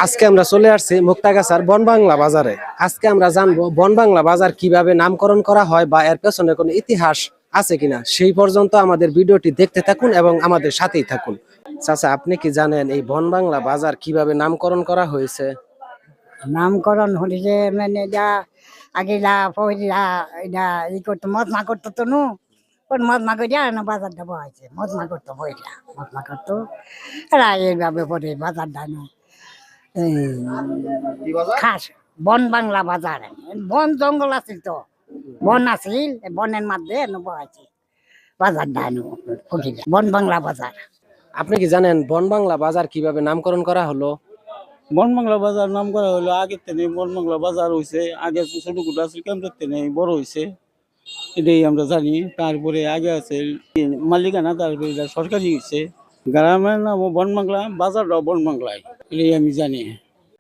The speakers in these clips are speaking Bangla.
আজকে আমরা চলে আসছি মুক্তাগাছার বনবাংলা বাজারে। আজকে আমরা জানবো বনবাংলা বাজার কিভাবে নামকরণ করা হয় বা এর পেছনে কোনো ইতিহাস আছে কিনা। সেই পর্যন্ত আমাদের ভিডিওটি দেখতে থাকুন এবং আমাদের সাথেই থাকুন। চাচা, আপনি কি জানেন এই বনবাংলা বাজার কিভাবে নামকরণ করা হয়েছে? নামকরণ হয়েছে মানে এটা আগে পয়লা এটা ই করতো মদমা করতো তো নু মদমা করিয়া না বাজার দেওয়া হয়েছে মদমা করতো পয়লা মদমা করতো এরা এইভাবে পরে বাজার দানো খাস বন বাংলা বাজার বন জঙ্গল আছিল তো বন আছিল বনের মধ্যে নেওয়া হয়েছে বাজার দানো বন বাংলা বাজার। আপনি কি জানেন বনবাংলা বাজার কিভাবে নামকরণ করা হলো? বনবাংলা বাজার নাম করা হলো আগের থেকে বনবাংলা বাজার হয়েছে। আগে ছোট কুটা আছে কেমন থেকে বড় হয়েছে এটাই আমরা জানি। তারপরে আগে আছে মালিকানা, তারপরে এটা সরকারি হয়েছে। গ্রামের নাম বনবাংলা, বাজারটাও বনবাংলায়, এটাই আমি জানি।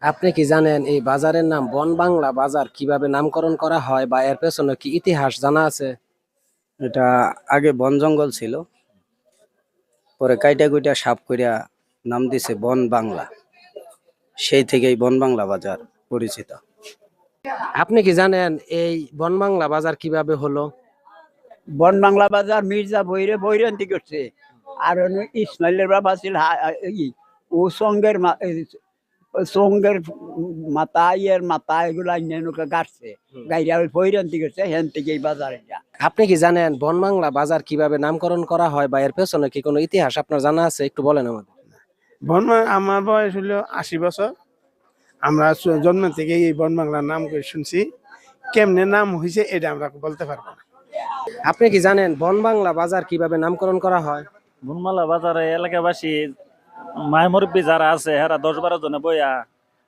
আপনি কি জানেন এই বাজারের নাম বনবাংলা বাজার কিভাবে নামকরণ করা হয় বা এর পেছনে কি ইতিহাস জানা আছে? এটা আগে বন জঙ্গল ছিল, পরে কাইটা কুইটা সাপ করিয়া নাম দিছে বন বাংলা, সেই থেকেই বন বাংলা বাজার পরিচিত। আপনি কি জানেন এই বনবাংলা বাজার কিভাবে হলো? বন বাংলা বাজার মির্জা বৈরান্তি করছে। আর ইসমাইলের বাবা ছিল ও সঙ্গের সঙ্গের মাথা ইয়ের মাথা এগুলা গাড়ছে গাইরা বৈরান্তি করছে হেন থেকে এই বাজারে। আপনি কি জানেন বনবাংলা বাজার কিভাবে নামকরণ করা হয় বা এর পেছনে কি কোনো ইতিহাস আপনার জানা আছে? একটু বলেন আমাদের। আমার বয়স হলো 80 বছর। আমরা জন্ম থেকে এই বনবাংলার নাম করে শুনছি, কেমনে নাম হয়েছে এটা আমরা বলতে পারবো না। আপনি কি জানেন বনবাংলা বাজার কিভাবে নামকরণ করা হয়? বনমালা বাজারে এলাকাবাসী মায় মুরব্বী যারা আছে হেরা 10-12 জনে বইয়া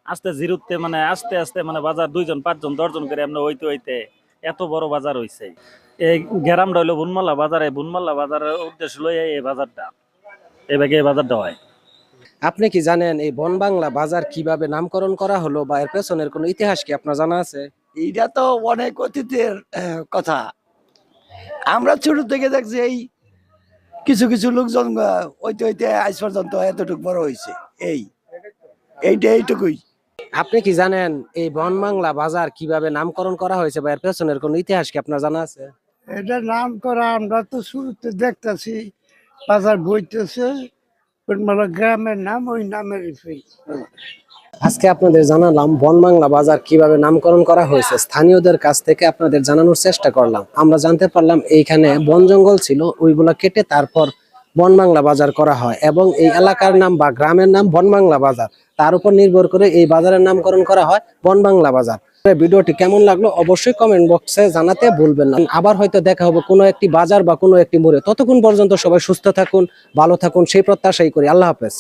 আস্তে জিরুতে মানে আস্তে আস্তে মানে বাজার 2জন 5জন 10জন করে আমরা হইতে হইতে এত বড় বাজার হইছে। এই গ্রামটা হইলো বনমালা বাজারে, বনমালা বাজারের উদ্দেশ্য লইয়া এই বাজারটা এই বাজারটা হয়। আপনি কি জানেন এই বনবাংলা বাজার কিভাবে নামকরণ করা হলো বা এর পেছনের কোনো ইতিহাস কি আপনার জানা আছে? এইটা তো অনেক অতীতের কথা। আমরা ছোট থেকে দেখছি এই কিছু কিছু লোকজন হইতে হইতে আজ পর্যন্ত এতটুকু বড় হয়েছে। এইটুকুই। আপনি কি জানেন এই বনবাংলা বাজার কিভাবে নামকরণ করা হয়েছে বা এর পেছনের কোনো ইতিহাস কি আপনার জানা আছে? এটা নাম করা আমরা তো শুরুতে দেখতেছি বাজার বইতেছে, গ্রামের নাম ওই নামের। আজকে আপনাদের জানালাম বনবাংলা বাজার কিভাবে নামকরণ করা হয়েছে। স্থানীয়দের কাছ থেকে আপনাদের জানানোর চেষ্টা করলাম। আমরা জানতে পারলাম এইখানে বন জঙ্গল ছিল, ওইগুলা কেটে তারপর বনবাংলা বাজার করা হয় এবং এই এলাকার নাম বা গ্রামের নাম বনবাংলা বাজার। তার উপর নির্ভর করে এই বাজারের নামকরণ করা হয় বনবাংলা বাজার। ভিডিওটি কেমন লাগলো অবশ্যই কমেন্ট বক্সে জানাতে ভুলবেন না। আবার হয়তো দেখা হবে কোনো একটি বাজার বা কোনো একটি মোড়ে। ততক্ষণ পর্যন্ত সবাই সুস্থ থাকুন, ভালো থাকুন, সেই প্রত্যাশাই করি। আল্লাহ হাফেজ।